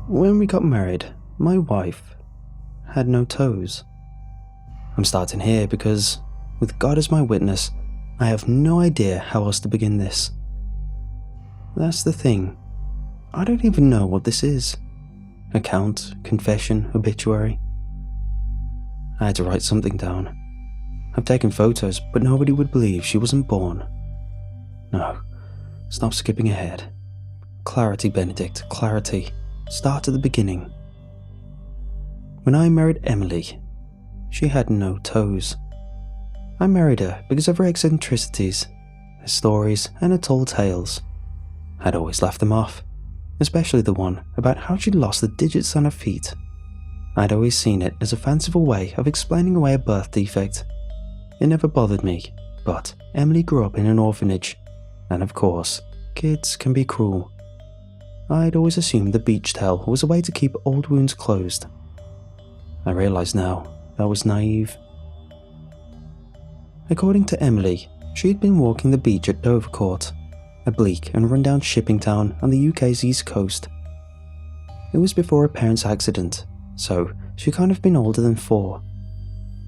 When we got married, my wife had no toes. I'm starting here because, with God as my witness, I have no idea how else to begin this. That's the thing. I don't even know what this is. Account, confession, obituary. I had to write something down. I've taken photos, but nobody would believe she wasn't born. No, stop skipping ahead. Clarity, Benedict, clarity. Start at the beginning. When I married Emily, she had no toes. I married her because of her eccentricities, her stories, and her tall tales. I'd always laughed them off, especially the one about how she'd lost the digits on her feet. I'd always seen it as a fanciful way of explaining away a birth defect. It never bothered me, but Emily grew up in an orphanage, and of course, kids can be cruel. I'd always assumed the beach towel was a way to keep old wounds closed. I realise now that was naive. According to Emily, she had been walking the beach at Dovercourt, a bleak and rundown shipping town on the UK's east coast. It was before her parents' accident, so she'd kind of been older than 4.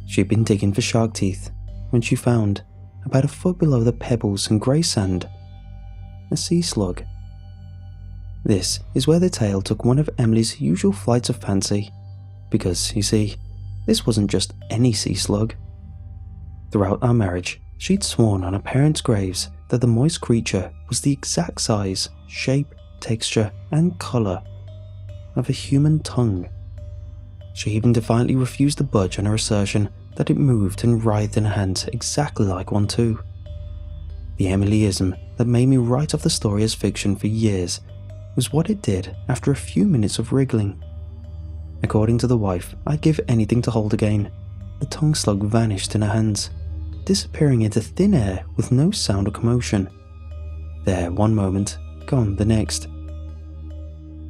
She'd been digging for shark teeth when she found, about a foot below the pebbles and grey sand, a sea slug. This is where the tale took one of Emily's usual flights of fancy, because, you see, this wasn't just any sea slug. Throughout our marriage, she'd sworn on her parents' graves that the moist creature was the exact size, shape, texture, and colour of a human tongue. She even defiantly refused to budge on her assertion that it moved and writhed in her hands exactly like one too. The Emilyism that made me write off the story as fiction for years was what it did after a few minutes of wriggling. According to the wife I'd give anything to hold again, the tongue slug vanished in her hands, disappearing into thin air with no sound or commotion. There one moment, gone the next.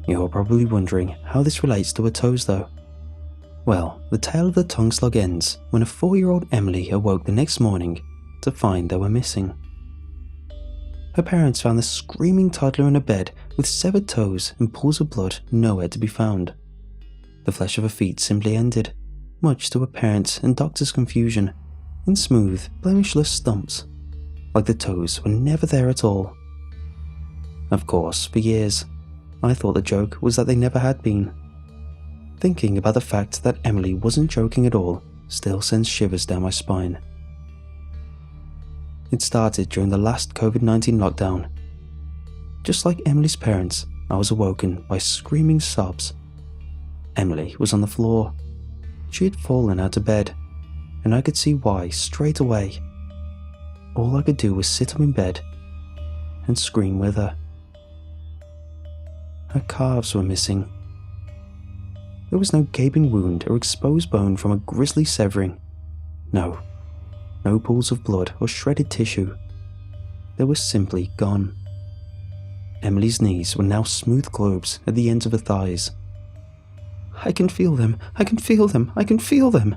You're probably wondering how this relates to her toes though. Well, the tale of the tongue slug ends when a 4-year-old Emily awoke the next morning to find they were missing. Her parents found the screaming toddler in a bed with severed toes and pools of blood nowhere to be found. The flesh of her feet simply ended, much to her parents' and doctors' confusion, in smooth, blemishless stumps, like the toes were never there at all. Of course, for years, I thought the joke was that they never had been. Thinking about the fact that Emily wasn't joking at all still sends shivers down my spine. It started during the last COVID-19 lockdown. Just like Emily's parents, I was awoken by screaming sobs. Emily was on the floor. She had fallen out of bed, and I could see why straight away. All I could do was sit up in bed and scream with her. Her calves were missing. There was no gaping wound or exposed bone from a grisly severing. No pools of blood or shredded tissue. They were simply gone. Emily's knees were now smooth globes at the ends of her thighs. I can feel them, I can feel them, I can feel them.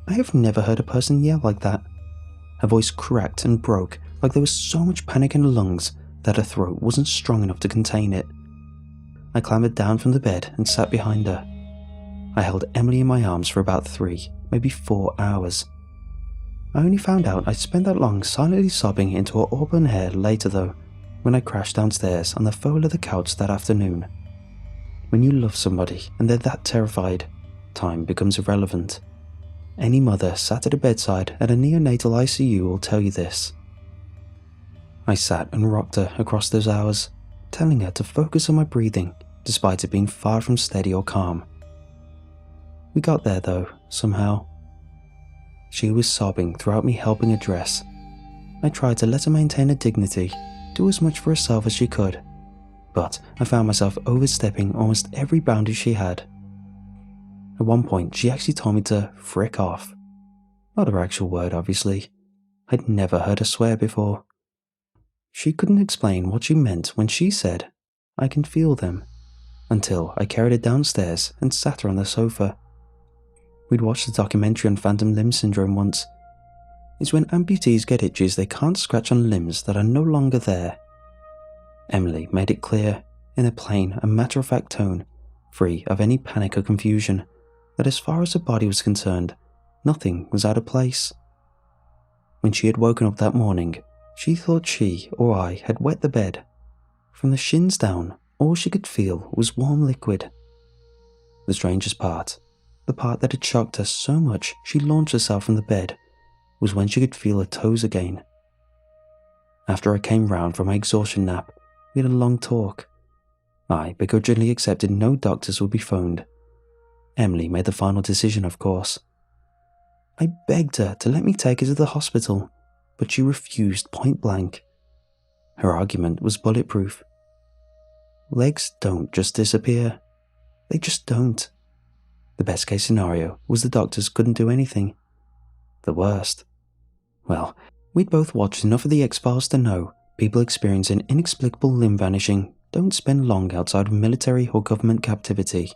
I have never heard a person yell like that. Her voice cracked and broke like there was so much panic in her lungs that her throat wasn't strong enough to contain it. I clambered down from the bed and sat behind her. I held Emily in my arms for about 3, maybe 4 hours. I only found out I'd spent that long silently sobbing into her auburn hair later though, when I crashed downstairs on the faux leather couch that afternoon. When you love somebody and they're that terrified, time becomes irrelevant. Any mother sat at a bedside at a neonatal ICU will tell you this. I sat and rocked her across those hours, telling her to focus on my breathing despite it being far from steady or calm. We got there though, somehow. She was sobbing throughout me helping her dress. I tried to let her maintain her dignity, do as much for herself as she could, but I found myself overstepping almost every boundary she had. At one point, she actually told me to frick off. Not her actual word, obviously. I'd never heard her swear before. She couldn't explain what she meant when she said, "I can feel them," until I carried her downstairs and sat her on the sofa. We'd watched a documentary on phantom limb syndrome once. It's when amputees get itches they can't scratch on limbs that are no longer there. Emily made it clear in a plain and matter-of-fact tone, free of any panic or confusion, that as far as her body was concerned, nothing was out of place. When she had woken up that morning, she thought she or I had wet the bed. From the shins down, all she could feel was warm liquid. The strangest part, the part that had shocked her so much she launched herself from the bed, was when she could feel her toes again. After I came round from my exhaustion nap, we had a long talk. I begrudgingly accepted no doctors would be phoned. Emily made the final decision, of course. I begged her to let me take her to the hospital, but she refused point blank. Her argument was bulletproof. Legs don't just disappear. They just don't. The best case scenario was the doctors couldn't do anything. The worst, well, we'd both watched enough of the X-Files to know people experiencing inexplicable limb vanishing don't spend long outside of military or government captivity.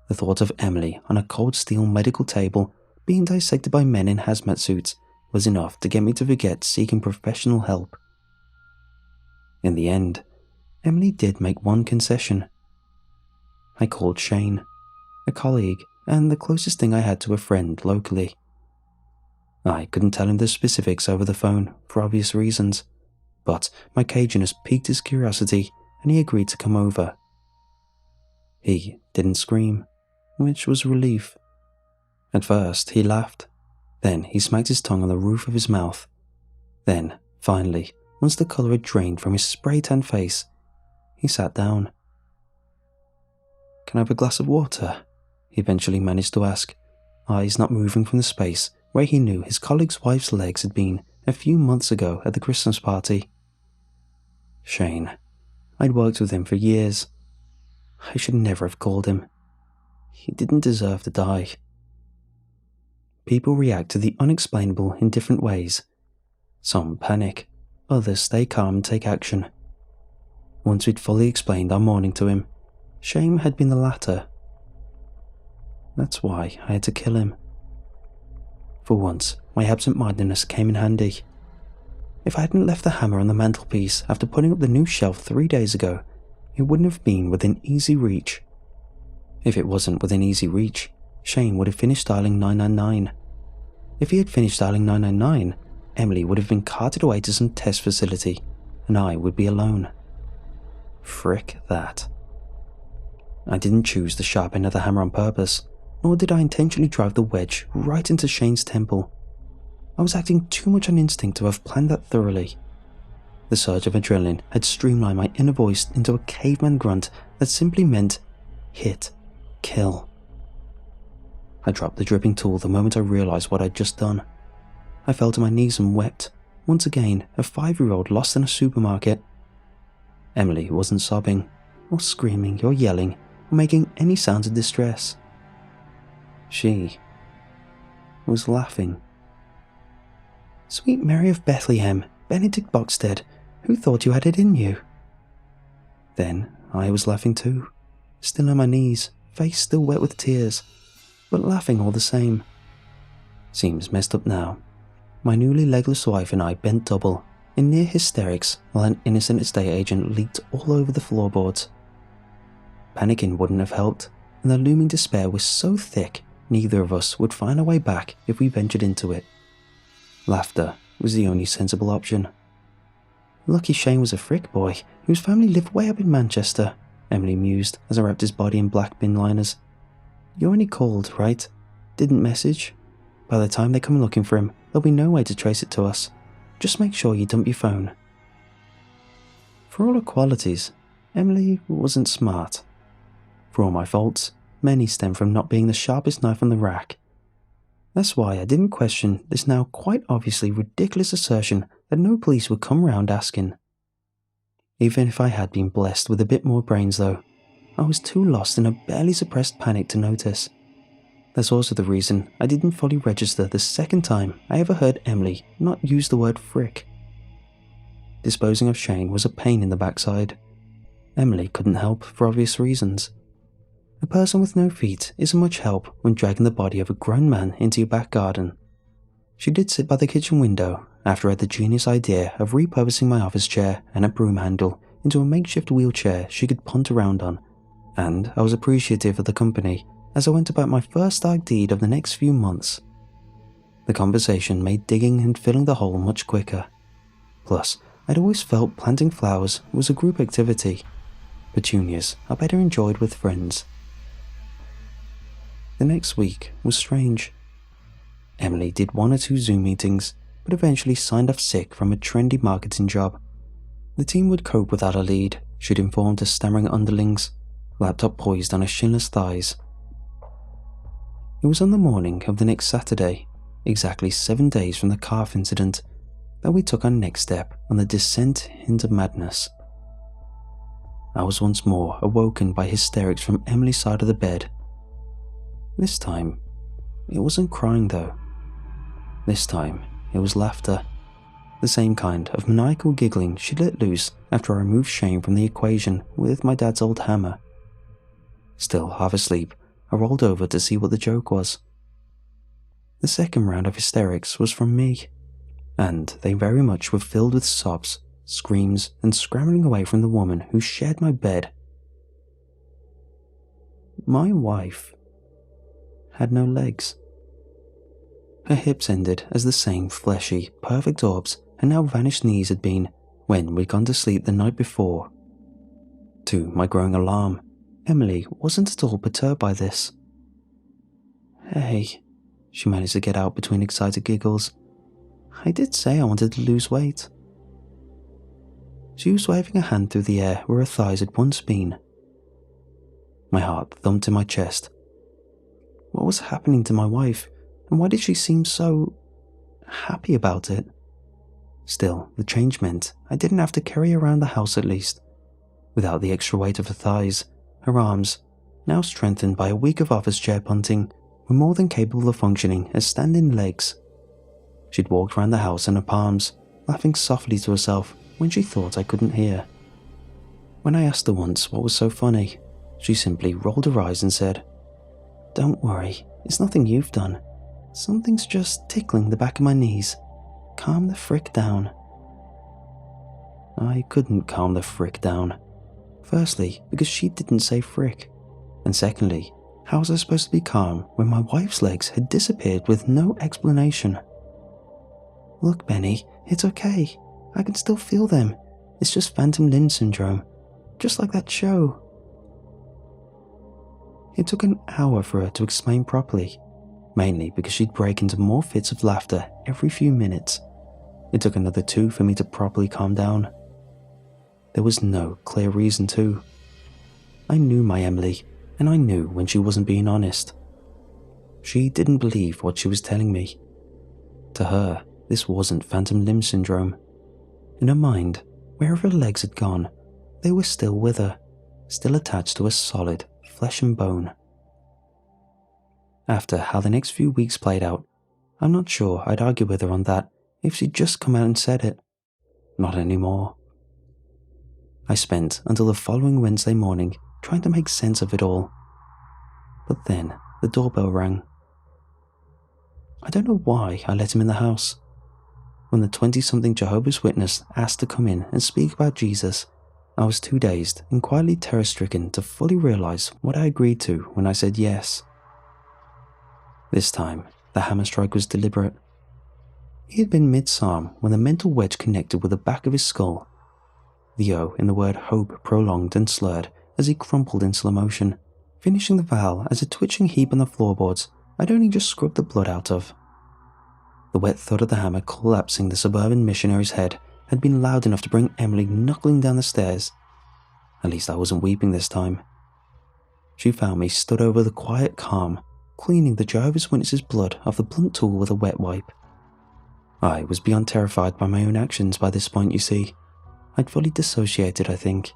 The thought of Emily on a cold steel medical table being dissected by men in hazmat suits was enough to get me to forget seeking professional help. In the end, Emily did make one concession. I called Shane, a colleague and the closest thing I had to a friend locally. I couldn't tell him the specifics over the phone for obvious reasons, but my caginess piqued his curiosity and he agreed to come over. He didn't scream, which was a relief. At first, he laughed. Then he smacked his tongue on the roof of his mouth. Then, finally, once the colour had drained from his spray-tan face, he sat down. "Can I have a glass of water?" he eventually managed to ask, eyes not moving from the space where he knew his colleague's wife's legs had been a few months ago at the Christmas party. Shane. I'd worked with him for years. I should never have called him. He didn't deserve to die. People react to the unexplainable in different ways. Some panic, others stay calm and take action. Once we'd fully explained our mourning to him, shame had been the latter. That's why I had to kill him. For once, my absent-mindedness came in handy. If I hadn't left the hammer on the mantelpiece after putting up the new shelf 3 days ago, it wouldn't have been within easy reach. If it wasn't within easy reach, Shane would have finished dialing 999. If he had finished dialing 999, Emily would have been carted away to some test facility, and I would be alone. Frick that. I didn't choose the sharp end of the hammer on purpose, nor did I intentionally drive the wedge right into Shane's temple. I was acting too much on instinct to have planned that thoroughly. The surge of adrenaline had streamlined my inner voice into a caveman grunt that simply meant, hit, kill. I dropped the dripping tool the moment I realized what I'd just done. I fell to my knees and wept, once again a 5-year-old lost in a supermarket. Emily wasn't sobbing, or screaming, or yelling, or making any sounds of distress. She was laughing. "Sweet Mary of Bethlehem, Benedict Boxted, who thought you had it in you?" Then I was laughing too, still on my knees, face still wet with tears, but laughing all the same. Seems messed up now. My newly legless wife and I bent double, in near hysterics, while an innocent estate agent leaped all over the floorboards. Panicking wouldn't have helped, and the looming despair was so thick neither of us would find our way back if we ventured into it. Laughter was the only sensible option. "Lucky Shane was a frick boy, whose family lived way up in Manchester," Emily mused as I wrapped his body in black bin liners. "You only called, right? Didn't message? By the time they come looking for him, there'll be no way to trace it to us. Just make sure you dump your phone." For all her qualities, Emily wasn't smart. For all my faults, many stem from not being the sharpest knife on the rack. That's why I didn't question this now quite obviously ridiculous assertion that no police would come round asking. Even if I had been blessed with a bit more brains though, I was too lost in a barely suppressed panic to notice. That's also the reason I didn't fully register the second time I ever heard Emily not use the word frick. Disposing of Shane was a pain in the backside. Emily couldn't help for obvious reasons. A person with no feet isn't much help when dragging the body of a grown man into your back garden. She did sit by the kitchen window after I had the genius idea of repurposing my office chair and a broom handle into a makeshift wheelchair she could punt around on, and I was appreciative of the company as I went about my first dark deed of the next few months. The conversation made digging and filling the hole much quicker. Plus, I'd always felt planting flowers was a group activity. Petunias are better enjoyed with friends. The next week was strange. Emily did 1 or 2 Zoom meetings, but eventually signed off sick from a trendy marketing job. The team would cope without a lead, she'd informed her stammering underlings, laptop poised on her shinless thighs. It was on the morning of the next Saturday, exactly 7 days from the calf incident, that we took our next step on the descent into madness. I was once more awoken by hysterics from Emily's side of the bed. This time, it wasn't crying though. This time, it was laughter. The same kind of maniacal giggling she let loose after I removed shame from the equation with my dad's old hammer. Still half asleep, I rolled over to see what the joke was. The second round of hysterics was from me, and they very much were filled with sobs, screams, and scrambling away from the woman who shared my bed. My wife had no legs. Her hips ended as the same fleshy, perfect orbs and now vanished knees had been when we'd gone to sleep the night before. To my growing alarm, Emily wasn't at all perturbed by this. "Hey," she managed to get out between excited giggles. "I did say I wanted to lose weight." She was waving a hand through the air where her thighs had once been. My heart thumped in my chest. What was happening to my wife, and why did she seem so happy about it? Still, the change meant I didn't have to carry her around the house at least. Without the extra weight of her thighs, her arms, now strengthened by a week of office chair punting, were more than capable of functioning as standing legs. She'd walked around the house in her palms, laughing softly to herself when she thought I couldn't hear. When I asked her once what was so funny, she simply rolled her eyes and said, "Don't worry, it's nothing you've done. Something's just tickling the back of my knees. Calm the frick down." I couldn't calm the frick down. Firstly, because she didn't say frick. And secondly, how was I supposed to be calm when my wife's legs had disappeared with no explanation? "Look, Benny, it's okay. I can still feel them. It's just phantom limb syndrome. Just like that show." It took an hour for her to explain properly, mainly because she'd break into more fits of laughter every few minutes. It took another 2 for me to properly calm down. There was no clear reason to. I knew my Emily, and I knew when she wasn't being honest. She didn't believe what she was telling me. To her, this wasn't phantom limb syndrome. In her mind, wherever her legs had gone, they were still with her, still attached to her solid flesh and bone. After how the next few weeks played out, I'm not sure I'd argue with her on that if she'd just come out and said it. Not anymore. I spent until the following Wednesday morning trying to make sense of it all. But then the doorbell rang. I don't know why I let him in the house. When the 20-something Jehovah's Witness asked to come in and speak about Jesus, I was too dazed and quietly terror-stricken to fully realize what I agreed to when I said yes. This time, the hammer strike was deliberate. He had been mid-psalm when the mental wedge connected with the back of his skull. The O in the word hope prolonged and slurred as he crumpled in slow motion, finishing the vowel as a twitching heap on the floorboards I'd only just scrubbed the blood out of. The wet thud of the hammer collapsing the suburban missionary's head had been loud enough to bring Emily knuckling down the stairs. At least I wasn't weeping this time. She found me stood over the quiet calm, cleaning the Jehovah's Witness's blood off the blunt tool with a wet wipe. I was beyond terrified by my own actions by this point, you see. I'd fully dissociated, I think.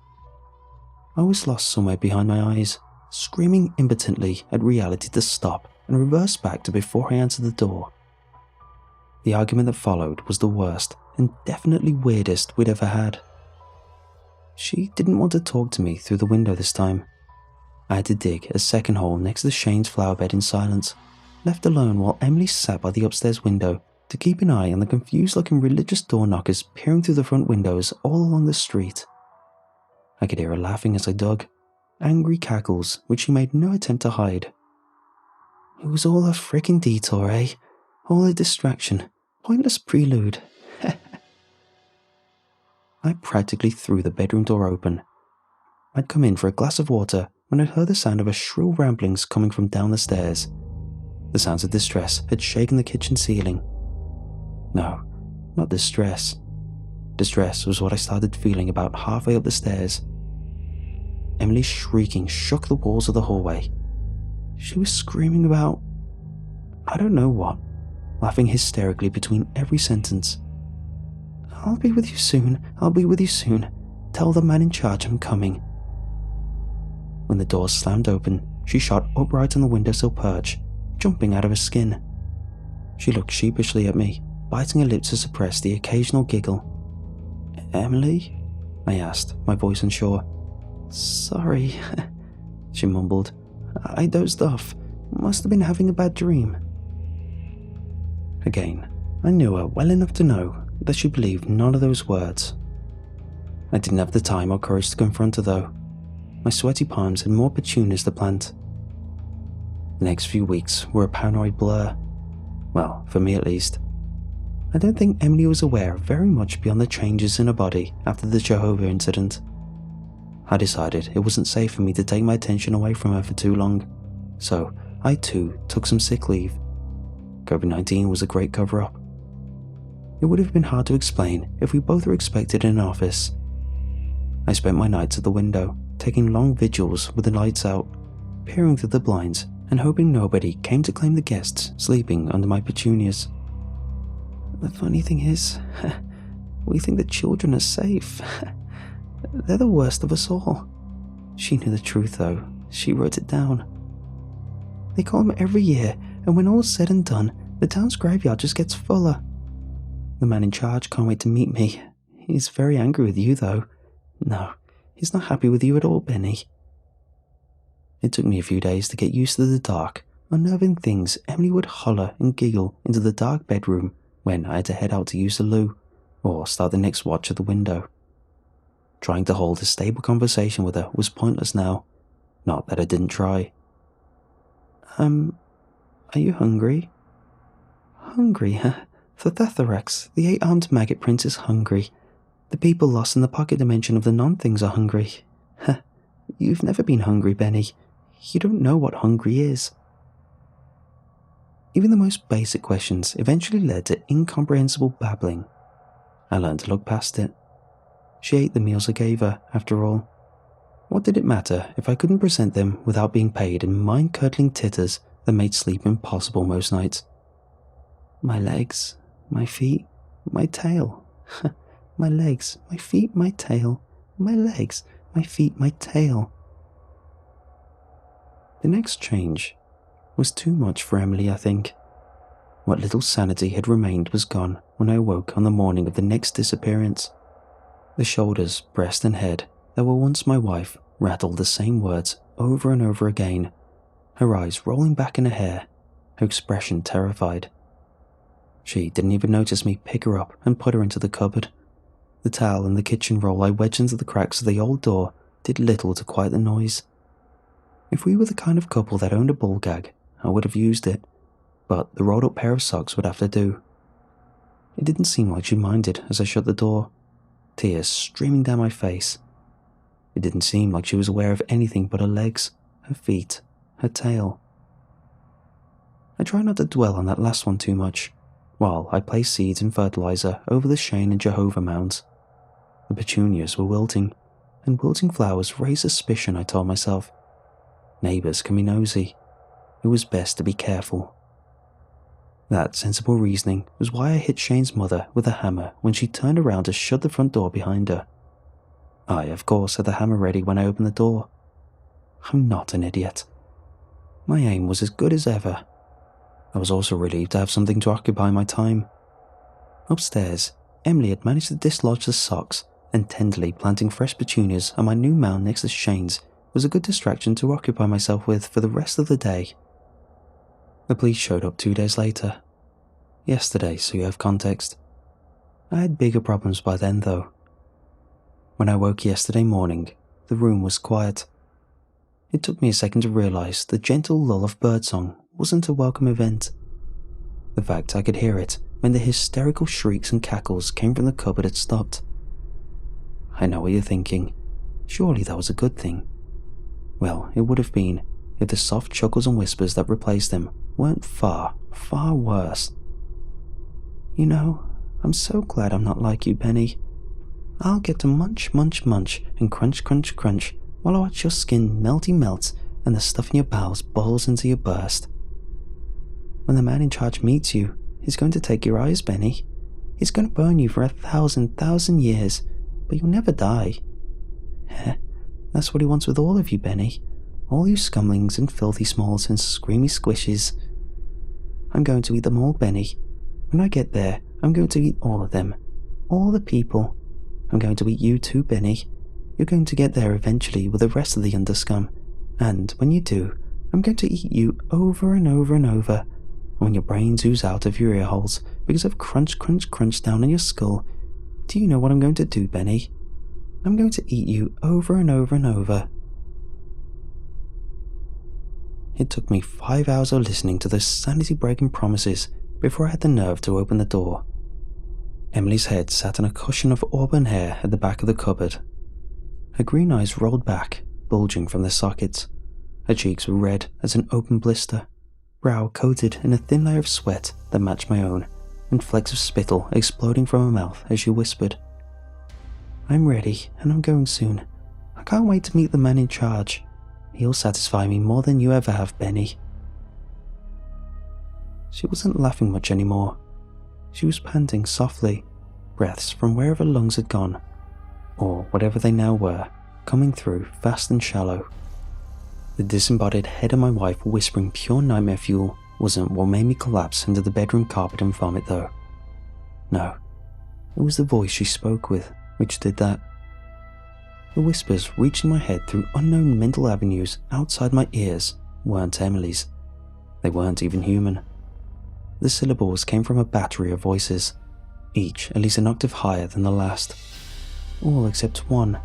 I was lost somewhere behind my eyes, screaming impotently at reality to stop and reverse back to before I answered the door. The argument that followed was the worst and definitely weirdest we'd ever had. She didn't want to talk to me through the window this time. I had to dig a second hole next to Shane's flower bed in silence, left alone while Emily sat by the upstairs window to keep an eye on the confused-looking religious door knockers peering through the front windows all along the street. I could hear her laughing as I dug, angry cackles which she made no attempt to hide. It was all a frickin' detour, eh? All a distraction. Pointless prelude. I practically threw the bedroom door open. I'd come in for a glass of water when I heard the sound of her shrill ramblings coming from down the stairs. The sounds of distress had shaken the kitchen ceiling. No, not distress. Distress was what I started feeling about halfway up the stairs. Emily's shrieking shook the walls of the hallway. She was screaming about I don't know what, laughing hysterically between every sentence. I'll be with you soon, I'll be with you soon. Tell the man in charge I'm coming. When the door slammed open, she shot upright on the windowsill perch, jumping out of her skin. She looked sheepishly at me, biting her lips to suppress the occasional giggle. Emily? I asked, my voice unsure. Sorry, she mumbled. I dozed off. Must have been having a bad dream. Again, I knew her well enough to know that she believed none of those words. I didn't have the time or courage to confront her though. My sweaty palms had more petunias to plant. The next few weeks were a paranoid blur. Well, for me at least. I don't think Emily was aware of very much beyond the changes in her body after the Jehovah incident. I decided it wasn't safe for me to take my attention away from her for too long, so I too took some sick leave. COVID-19 was a great cover-up. It would have been hard to explain if we both were expected in an office. I spent my nights at the window, taking long vigils with the lights out, peering through the blinds and hoping nobody came to claim the guests sleeping under my petunias. The funny thing is, we think the children are safe. They're the worst of us all. She knew the truth though. She wrote it down. They call them every year, and when all's said and done, the town's graveyard just gets fuller. The man in charge can't wait to meet me. He's very angry with you though. No, he's not happy with you at all, Benny. It took me a few days to get used to the dark, unnerving things Emily would holler and giggle into the dark bedroom when I had to head out to use the loo, or start the next watch at the window. Trying to hold a stable conversation with her was pointless now. Not that I didn't try. Are you hungry? Hungry, huh? The Thathorax, the 8-armed maggot prince, is hungry. The people lost in the pocket dimension of the non-things are hungry. Huh. You've never been hungry, Benny. You don't know what hungry is. Even the most basic questions eventually led to incomprehensible babbling. I learned to look past it. She ate the meals I gave her, after all. What did it matter if I couldn't present them without being paid in mind-curdling titters that made sleep impossible most nights? My legs, my feet, my tail. My legs, my feet, my tail. My legs, my feet, my tail. The next change was too much for Emily, I think. What little sanity had remained was gone when I awoke on the morning of the next disappearance. The shoulders, breast and head that were once my wife rattled the same words over and over again, her eyes rolling back in her hair, her expression terrified. She didn't even notice me pick her up and put her into the cupboard. The towel and the kitchen roll I wedged into the cracks of the old door did little to quiet the noise. If we were the kind of couple that owned a ball gag, I would have used it, but the rolled up pair of socks would have to do. It didn't seem like she minded as I shut the door, tears streaming down my face. It didn't seem like she was aware of anything but her legs, her feet, her tail. I try not to dwell on that last one too much, while I placed seeds and fertilizer over the Shane and Jehovah mounds. The petunias were wilting, and wilting flowers raised suspicion, I told myself. Neighbours can be nosy. It was best to be careful. That sensible reasoning was why I hit Shane's mother with a hammer when she turned around to shut the front door behind her. I, of course, had the hammer ready when I opened the door. I'm not an idiot. My aim was as good as ever. I was also relieved to have something to occupy my time. Upstairs, Emily had managed to dislodge the socks, and tenderly planting fresh petunias on my new mound next to Shane's was a good distraction to occupy myself with for the rest of the day. The police showed up 2 days later. Yesterday, so you have context. I had bigger problems by then, though. When I woke yesterday morning, the room was quiet. It took me a second to realise the gentle lull of birdsong wasn't a welcome event. The fact I could hear it meant the hysterical shrieks and cackles came from the cupboard had stopped. I know what you're thinking. Surely that was a good thing. Well, it would have been if the soft chuckles and whispers that replaced them weren't far, far worse. You know, I'm so glad I'm not like you, Benny. I'll get to munch, munch, munch, and crunch, crunch, crunch, while I watch your skin melty melt and the stuff in your bowels boils into your burst. When the man in charge meets you, he's going to take your eyes, Benny. He's going to burn you for 1,000 years, but you'll never die. Heh, that's what he wants with all of you, Benny. All you scumlings and filthy smalls and screamy squishes. I'm going to eat them all, Benny. When I get there, I'm going to eat all of them. All the people. I'm going to eat you too, Benny. You're going to get there eventually with the rest of the underscum. And when you do, I'm going to eat you over and over and over. When your brains ooze out of your ear holes because of crunch, crunch, crunch down on your skull, do you know what I'm going to do, Benny? I'm going to eat you over and over and over. It took me 5 hours of listening to those sanity-breaking promises before I had the nerve to open the door. Emily's head sat on a cushion of auburn hair at the back of the cupboard. Her green eyes rolled back, bulging from their sockets. Her cheeks were red as an open blister, brow coated in a thin layer of sweat that matched my own, and flecks of spittle exploding from her mouth as she whispered, I'm ready, and I'm going soon. I can't wait to meet the man in charge. He'll satisfy me more than you ever have, Benny. She wasn't laughing much anymore. She was panting softly, breaths from wherever lungs had gone, or whatever they now were, coming through fast and shallow. The disembodied head of my wife whispering pure nightmare fuel wasn't what made me collapse into the bedroom carpet and vomit, though. No, it was the voice she spoke with which did that. The whispers reaching my head through unknown mental avenues outside my ears weren't Emily's. They weren't even human. The syllables came from a battery of voices, each at least an octave higher than the last. All except one,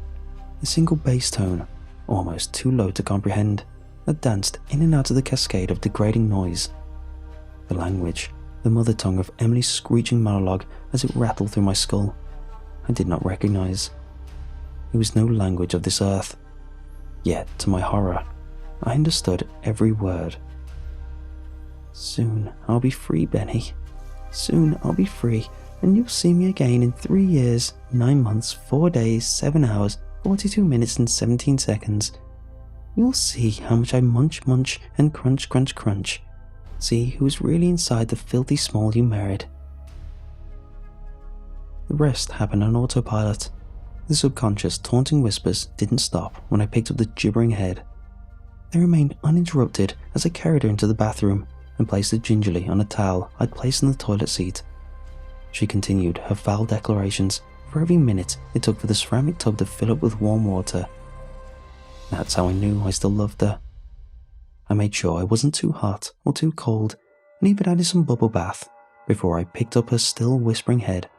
a single bass tone, almost too low to comprehend, that danced in and out of the cascade of degrading noise. The language, the mother tongue of Emily's screeching monologue as it rattled through my skull, I did not recognize. It was no language of this earth. Yet, to my horror, I understood every word. Soon I'll be free, Benny. Soon I'll be free, and you'll see me again in 3 years, 9 months, 4 days, 7 hours, 42 minutes and 17 seconds. You'll see how much I munch, munch, and crunch, crunch, crunch. See who's really inside the filthy small you married. The rest happened on autopilot. The subconscious taunting whispers didn't stop when I picked up the gibbering head. They remained uninterrupted as I carried her into the bathroom and placed her gingerly on a towel I'd placed in the toilet seat. She continued her foul declarations for every minute it took for the ceramic tub to fill up with warm water. That's how I knew I still loved her. I made sure I wasn't too hot or too cold, and even added some bubble bath before I picked up her still whispering head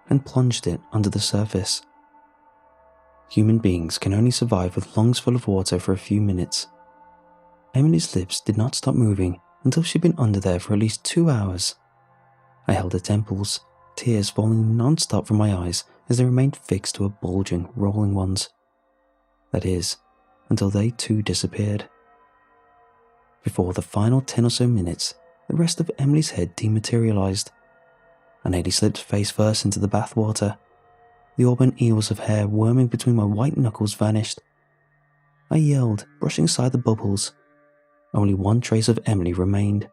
and plunged it under the surface. Human beings can only survive with lungs full of water for a few minutes. Emily's lips did not stop moving until she'd been under there for at least 2 hours. I held her temples, tears falling non-stop from my eyes as they remained fixed to her bulging, rolling ones. That is, until they too disappeared. Before the final 10 or so minutes, the rest of Emily's head dematerialized. I nearly slipped face first into the bathwater. The auburn eels of hair worming between my white knuckles vanished. I yelled, brushing aside the bubbles. Only one trace of Emily remained.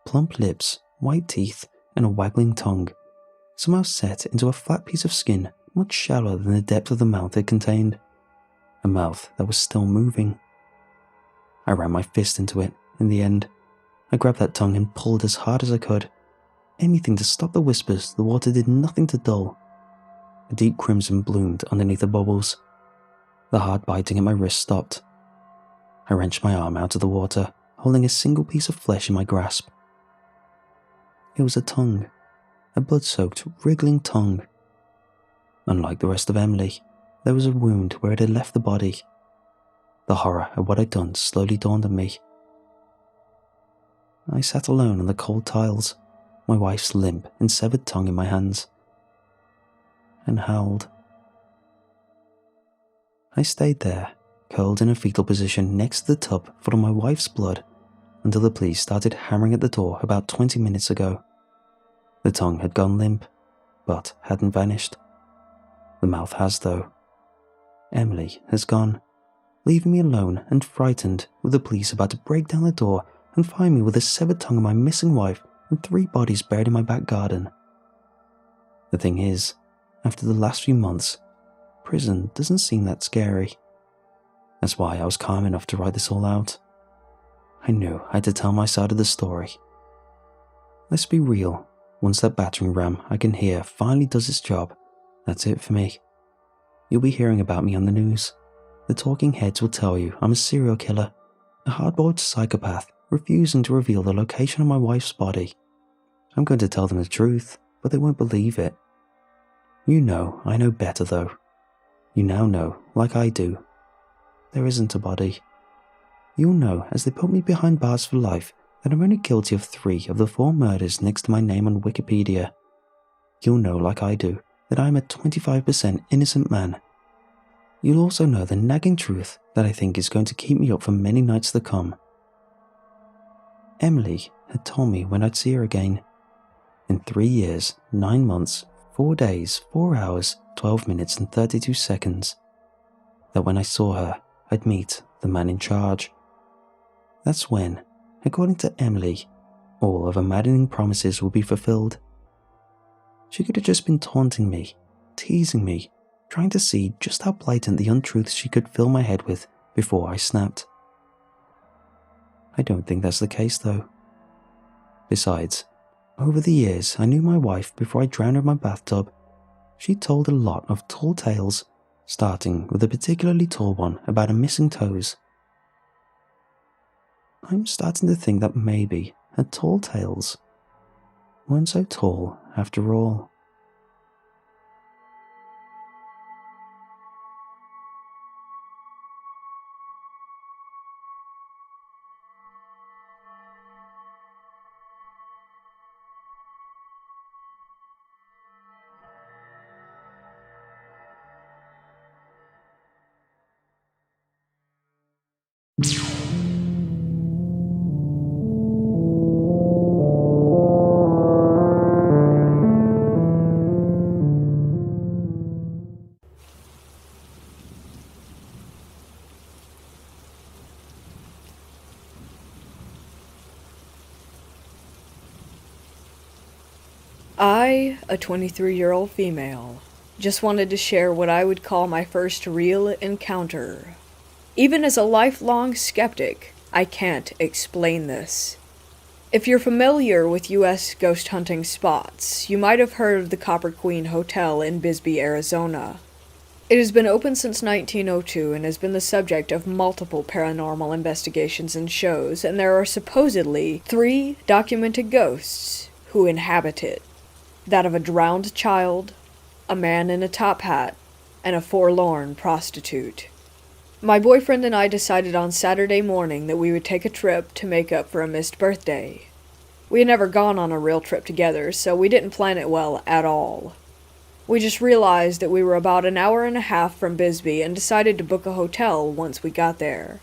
Plump lips, white teeth, and a waggling tongue, somehow set into a flat piece of skin much shallower than the depth of the mouth it contained. A mouth that was still moving. I ran my fist into it, in the end. I grabbed that tongue and pulled as hard as I could. Anything to stop the whispers the water did nothing to dull. A deep crimson bloomed underneath the bubbles. The hard biting at my wrist stopped. I wrenched my arm out of the water, holding a single piece of flesh in my grasp. It was a tongue, a blood-soaked, wriggling tongue. Unlike the rest of Emily, there was a wound where it had left the body. The horror of what I'd done slowly dawned on me. I sat alone on the cold tiles, my wife's limp and severed tongue in my hands, and howled. I stayed there, curled in a fetal position next to the tub full of my wife's blood, until the police started hammering at the door about 20 minutes ago. The tongue had gone limp, but hadn't vanished. The mouth has, though. Emily has gone, leaving me alone and frightened, with the police about to break down the door and find me with a severed tongue of my missing wife and 3 bodies buried in my back garden. The thing is, after the last few months, prison doesn't seem that scary. That's why I was calm enough to write this all out. I knew I had to tell my side of the story. Let's be real, once that battering ram I can hear finally does its job, that's it for me. You'll be hearing about me on the news. The talking heads will tell you I'm a serial killer, a hard-boiled psychopath refusing to reveal the location of my wife's body. I'm going to tell them the truth, but they won't believe it. You know I know better though. You now know, like I do. There isn't a body. You'll know as they put me behind bars for life that I'm only guilty of 3 of the 4 murders next to my name on Wikipedia. You'll know, like I do, that I am a 25% innocent man. You'll also know the nagging truth that I think is going to keep me up for many nights to come. Emily had told me when I'd see her again. In 3 years, 9 months, 4 days, 4 hours, 12 minutes and 32 seconds. That when I saw her, I'd meet the man in charge. That's when, according to Emily, all of her maddening promises will be fulfilled. She could have just been taunting me, teasing me, trying to see just how blatant the untruths she could fill my head with before I snapped. I don't think that's the case though. Besides, over the years I knew my wife before I drowned her in my bathtub. She told a lot of tall tales, starting with a particularly tall one about her missing toes. I'm starting to think that maybe her tall tales weren't so tall after all. I, a 23-year-old female, just wanted to share what I would call my first real encounter. Even as a lifelong skeptic, I can't explain this. If you're familiar with U.S. ghost hunting spots, you might have heard of the Copper Queen Hotel in Bisbee, Arizona. It has been open since 1902 and has been the subject of multiple paranormal investigations and shows, and there are supposedly 3 documented ghosts who inhabit it. That of a drowned child, a man in a top hat, and a forlorn prostitute. My boyfriend and I decided on Saturday morning that we would take a trip to make up for a missed birthday. We had never gone on a real trip together, so we didn't plan it well at all. We just realized that we were about an hour and a half from Bisbee and decided to book a hotel once we got there.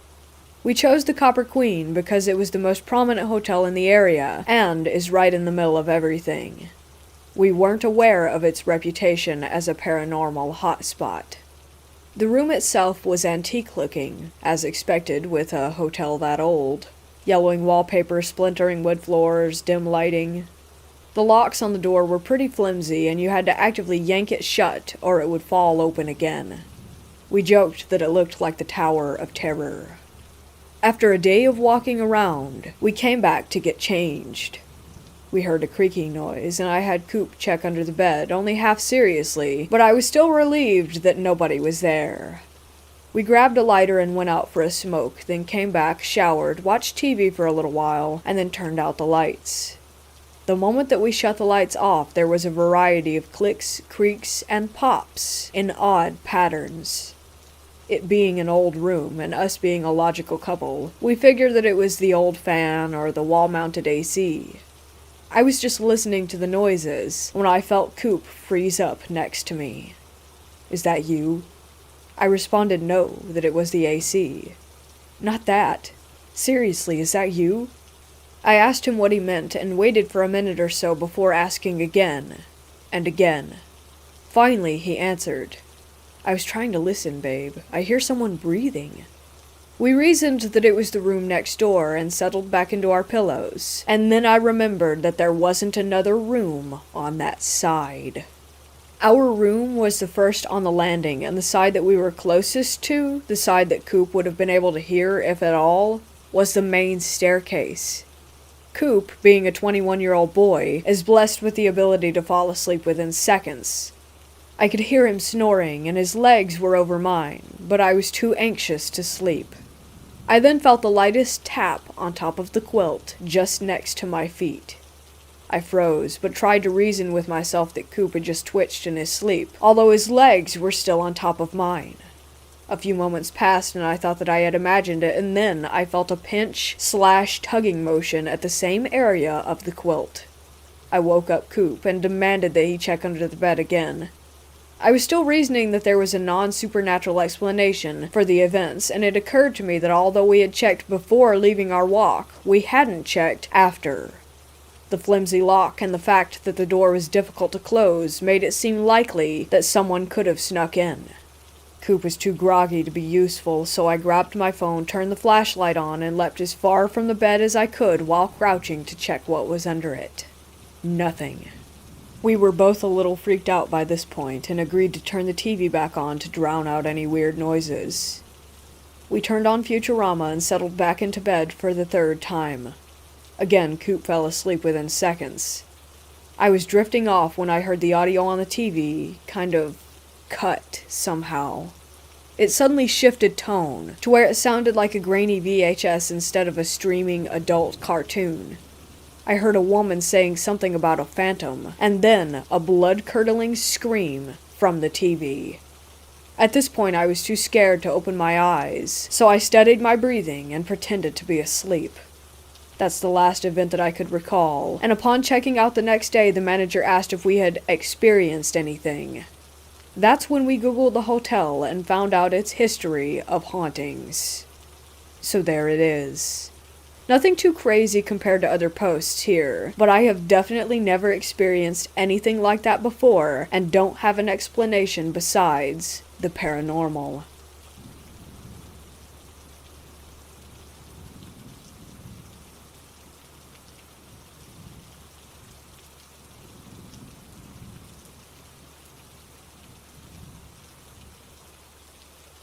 We chose the Copper Queen because it was the most prominent hotel in the area and is right in the middle of everything. We weren't aware of its reputation as a paranormal hotspot. The room itself was antique-looking, as expected with a hotel that old. Yellowing wallpaper, splintering wood floors, dim lighting. The locks on the door were pretty flimsy, and you had to actively yank it shut or it would fall open again. We joked that it looked like the Tower of Terror. After a day of walking around, we came back to get changed. We heard a creaking noise, and I had Coop check under the bed, only half seriously, but I was still relieved that nobody was there. We grabbed a lighter and went out for a smoke, then came back, showered, watched TV for a little while, and then turned out the lights. The moment that we shut the lights off, there was a variety of clicks, creaks, and pops in odd patterns. It being an old room, and us being a logical couple, we figured that it was the old fan or the wall-mounted AC. I was just listening to the noises when I felt Coop freeze up next to me. "Is that you?" I responded no, that it was the AC. "Not that. Seriously, is that you?" I asked him what he meant and waited for a minute or so before asking again and again. Finally, he answered. "I was trying to listen, babe. I hear someone breathing." We reasoned that it was the room next door and settled back into our pillows, and then I remembered that there wasn't another room on that side. Our room was the first on the landing, and the side that we were closest to, the side that Coop would have been able to hear if at all, was the main staircase. Coop, being a 21-year-old boy, is blessed with the ability to fall asleep within seconds. I could hear him snoring, and his legs were over mine, but I was too anxious to sleep. I then felt the lightest tap on top of the quilt, just next to my feet. I froze, but tried to reason with myself that Coop had just twitched in his sleep, although his legs were still on top of mine. A few moments passed and I thought that I had imagined it, and then I felt a pinch/tugging motion at the same area of the quilt. I woke up Coop and demanded that he check under the bed again. I was still reasoning that there was a non-supernatural explanation for the events, and it occurred to me that although we had checked before leaving our walk, we hadn't checked after. The flimsy lock and the fact that the door was difficult to close made it seem likely that someone could have snuck in. Coop was too groggy to be useful, so I grabbed my phone, turned the flashlight on, and leapt as far from the bed as I could while crouching to check what was under it. Nothing. We were both a little freaked out by this point and agreed to turn the TV back on to drown out any weird noises. We turned on Futurama and settled back into bed for the third time. Again, Coop fell asleep within seconds. I was drifting off when I heard the audio on the TV kind of cut somehow. It suddenly shifted tone to where it sounded like a grainy VHS instead of a streaming adult cartoon. I heard a woman saying something about a phantom, and then a blood-curdling scream from the TV. At this point, I was too scared to open my eyes, so I steadied my breathing and pretended to be asleep. That's the last event that I could recall, and upon checking out the next day, the manager asked if we had experienced anything. That's when we Googled the hotel and found out its history of hauntings. So there it is. Nothing too crazy compared to other posts here, but I have definitely never experienced anything like that before and don't have an explanation besides the paranormal.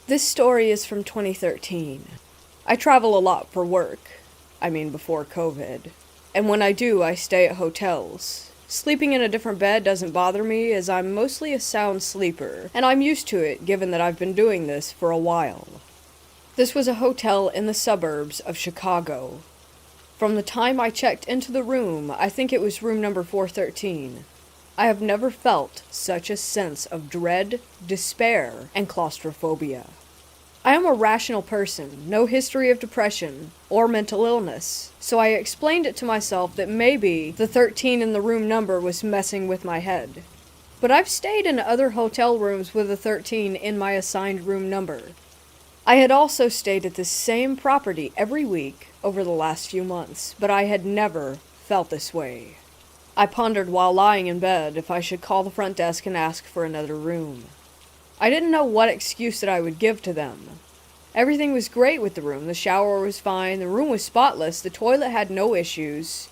This story is from 2013. I travel a lot for work. I mean before COVID. And when I do, I stay at hotels. Sleeping in a different bed doesn't bother me as I'm mostly a sound sleeper, and I'm used to it given that I've been doing this for a while. This was a hotel in the suburbs of Chicago. From the time I checked into the room, I think it was room number 413. I have never felt such a sense of dread, despair, and claustrophobia. I am a rational person, no history of depression or mental illness, so I explained it to myself that maybe the 13 in the room number was messing with my head. But I've stayed in other hotel rooms with a 13 in my assigned room number. I had also stayed at the same property every week over the last few months, but I had never felt this way. I pondered while lying in bed if I should call the front desk and ask for another room. I didn't know what excuse that I would give to them. Everything was great with the room. The shower was fine, the room was spotless, the toilet had no issues.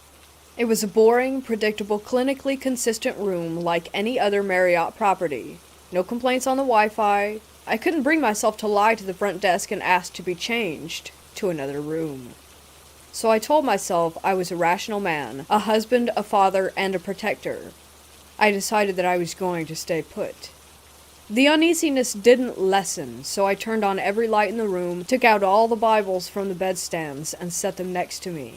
It was a boring, predictable, clinically consistent room like any other Marriott property. No complaints on the Wi-Fi. I couldn't bring myself to lie to the front desk and ask to be changed to another room. So I told myself I was a rational man, a husband, a father, and a protector. I decided that I was going to stay put. The uneasiness didn't lessen, so I turned on every light in the room, took out all the Bibles from the bedstands, and set them next to me.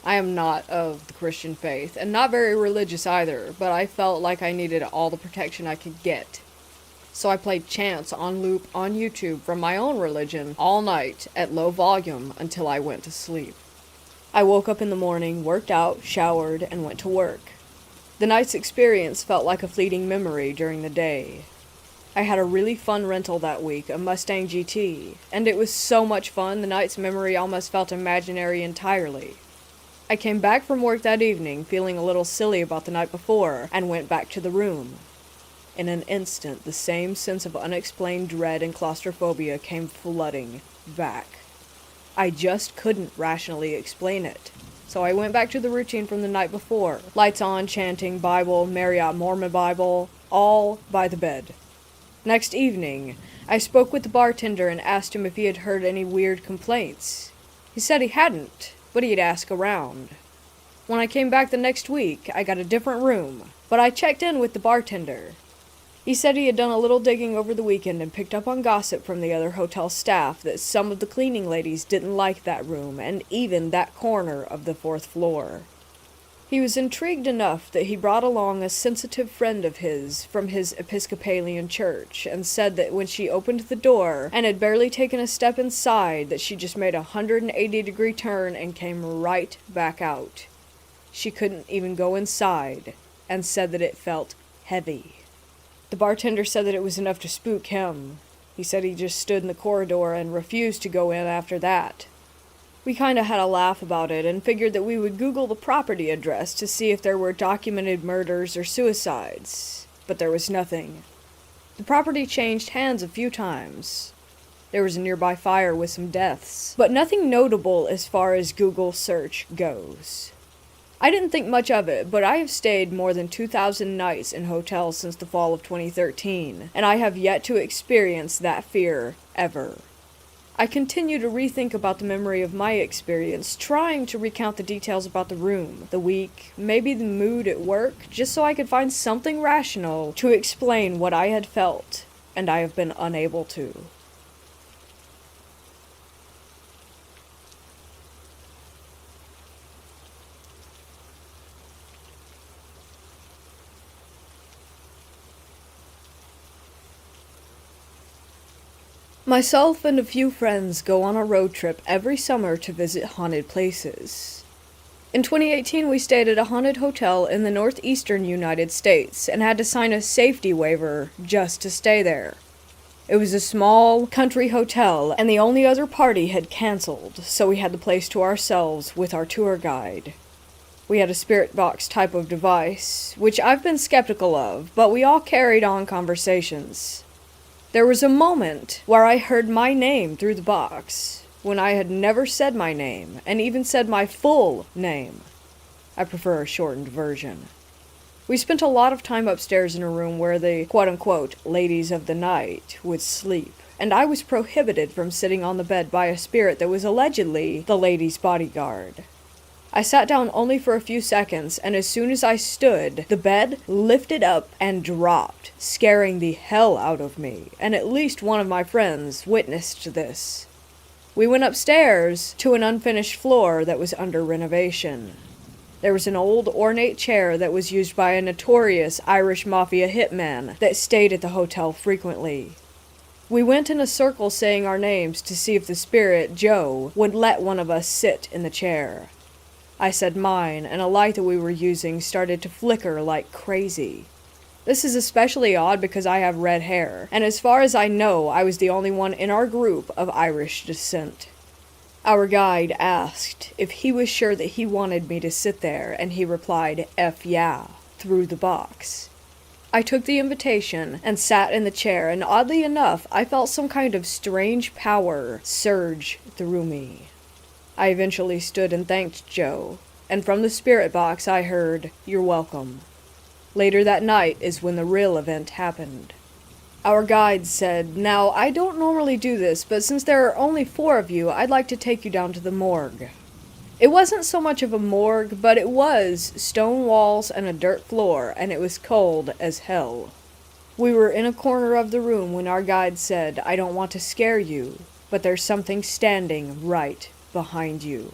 I am not of the Christian faith, and not very religious either, but I felt like I needed all the protection I could get. So I played chants on loop on YouTube from my own religion all night at low volume until I went to sleep. I woke up in the morning, worked out, showered, and went to work. The night's experience felt like a fleeting memory during the day. I had a really fun rental that week, a Mustang GT, and it was so much fun the night's memory almost felt imaginary entirely. I came back from work that evening feeling a little silly about the night before, and went back to the room. In an instant, the same sense of unexplained dread and claustrophobia came flooding back. I just couldn't rationally explain it. So I went back to the routine from the night before. Lights on, chanting, Bible, Marriott Mormon Bible, all by the bed. Next evening, I spoke with the bartender and asked him if he had heard any weird complaints. He said he hadn't, but he'd ask around. When I came back the next week, I got a different room, but I checked in with the bartender. He said he had done a little digging over the weekend and picked up on gossip from the other hotel staff that some of the cleaning ladies didn't like that room and even that corner of the 4th floor. He was intrigued enough that he brought along a sensitive friend of his from his Episcopalian church and said that when she opened the door and had barely taken a step inside that she just made a 180-degree turn and came right back out. She couldn't even go inside and said that it felt heavy. The bartender said that it was enough to spook him. He said he just stood in the corridor and refused to go in after that. We kinda had a laugh about it and figured that we would Google the property address to see if there were documented murders or suicides, but there was nothing. The property changed hands a few times. There was a nearby fire with some deaths, but nothing notable as far as Google search goes. I didn't think much of it, but I have stayed more than 2,000 nights in hotels since the fall of 2013, and I have yet to experience that fear ever. I continue to rethink about the memory of my experience, trying to recount the details about the room, the week, maybe the mood at work, just so I could find something rational to explain what I had felt, and I have been unable to. Myself and a few friends go on a road trip every summer to visit haunted places. In 2018, we stayed at a haunted hotel in the northeastern United States and had to sign a safety waiver just to stay there. It was a small country hotel, and the only other party had canceled, so we had the place to ourselves with our tour guide. We had a spirit box type of device, which I've been skeptical of, but we all carried on conversations. There was a moment where I heard my name through the box, when I had never said my name, and even said my full name. I prefer a shortened version. We spent a lot of time upstairs in a room where the quote-unquote ladies of the night would sleep, and I was prohibited from sitting on the bed by a spirit that was allegedly the ladies' bodyguard. I sat down only for a few seconds, and as soon as I stood, the bed lifted up and dropped, scaring the hell out of me, and at least one of my friends witnessed this. We went upstairs to an unfinished floor that was under renovation. There was an old ornate chair that was used by a notorious Irish mafia hitman that stayed at the hotel frequently. We went in a circle saying our names to see if the spirit, Joe, would let one of us sit in the chair. I said mine, and a light that we were using started to flicker like crazy. This is especially odd because I have red hair, and as far as I know, I was the only one in our group of Irish descent. Our guide asked if he was sure that he wanted me to sit there, and he replied, "F yeah," through the box. I took the invitation and sat in the chair, and oddly enough, I felt some kind of strange power surge through me. I eventually stood and thanked Joe, and from the spirit box I heard, "You're welcome." Later that night is when the real event happened. Our guide said, "Now, I don't normally do this, but since there are only 4 of you, I'd like to take you down to the morgue." It wasn't so much of a morgue, but it was stone walls and a dirt floor, and it was cold as hell. We were in a corner of the room when our guide said, "I don't want to scare you, but there's something standing right behind you."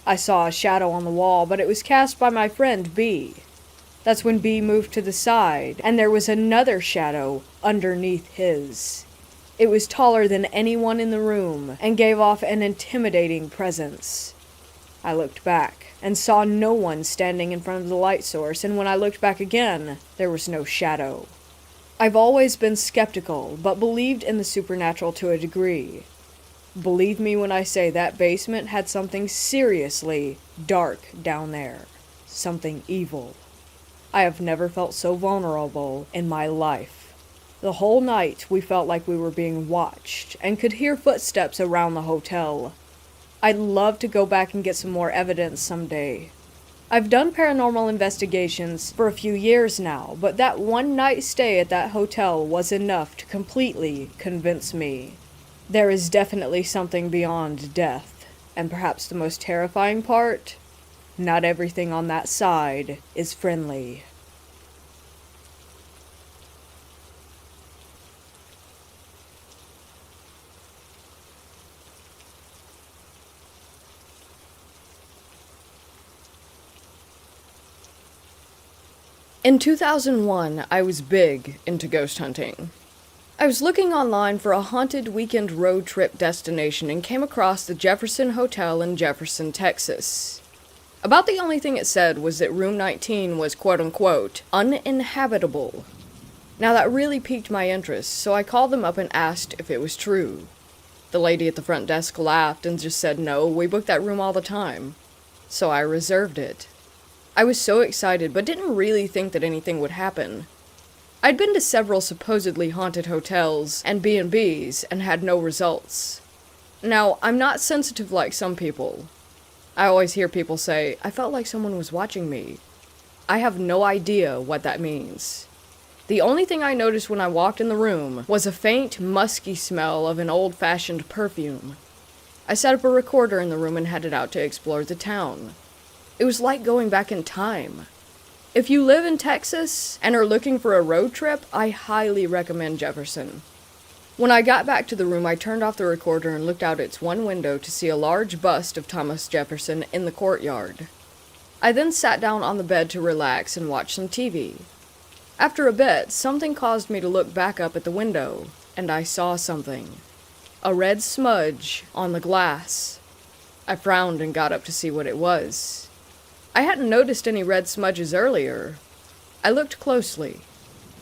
I saw a shadow on the wall, but it was cast by my friend B. That's when B moved to the side, and there was another shadow underneath his. It was taller than anyone in the room, and gave off an intimidating presence. I looked back, and saw no one standing in front of the light source, and when I looked back again, there was no shadow. I've always been skeptical, but believed in the supernatural to a degree. Believe me when I say that basement had something seriously dark down there. Something evil. I have never felt so vulnerable in my life. The whole night we felt like we were being watched, and could hear footsteps around the hotel. I'd love to go back and get some more evidence someday. I've done paranormal investigations for a few years now, but that one night stay at that hotel was enough to completely convince me. There is definitely something beyond death, and perhaps the most terrifying part, not everything on that side is friendly. In 2001, I was big into ghost hunting. I was looking online for a haunted weekend road trip destination and came across the Jefferson Hotel in Jefferson, Texas. About the only thing it said was that room 19 was quote-unquote uninhabitable. Now that really piqued my interest, so I called them up and asked if it was true. The lady at the front desk laughed and just said no, we book that room all the time. So I reserved it. I was so excited, but didn't really think that anything would happen. I'd been to several supposedly haunted hotels and B&Bs and had no results. Now, I'm not sensitive like some people. I always hear people say, I felt like someone was watching me. I have no idea what that means. The only thing I noticed when I walked in the room was a faint, musky smell of an old-fashioned perfume. I set up a recorder in the room and headed out to explore the town. It was like going back in time. If you live in Texas and are looking for a road trip, I highly recommend Jefferson. When I got back to the room, I turned off the recorder and looked out its one window to see a large bust of Thomas Jefferson in the courtyard. I then sat down on the bed to relax and watch some TV. After a bit, something caused me to look back up at the window, and I saw something. A red smudge on the glass. I frowned and got up to see what it was. I hadn't noticed any red smudges earlier. I looked closely.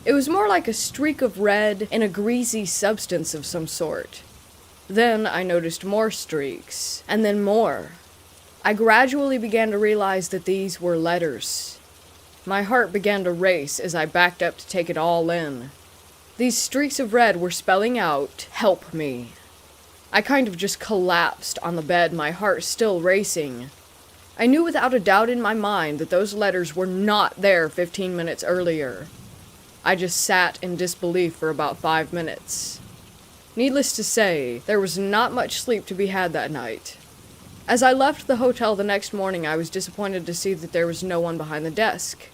It was more like a streak of red in a greasy substance of some sort. Then I noticed more streaks, and then more. I gradually began to realize that these were letters. My heart began to race as I backed up to take it all in. These streaks of red were spelling out, "Help me." I kind of just collapsed on the bed, my heart still racing. I knew without a doubt in my mind that those letters were not there 15 minutes earlier. I just sat in disbelief for about 5 minutes. Needless to say, there was not much sleep to be had that night. As I left the hotel the next morning, I was disappointed to see that there was no one behind the desk.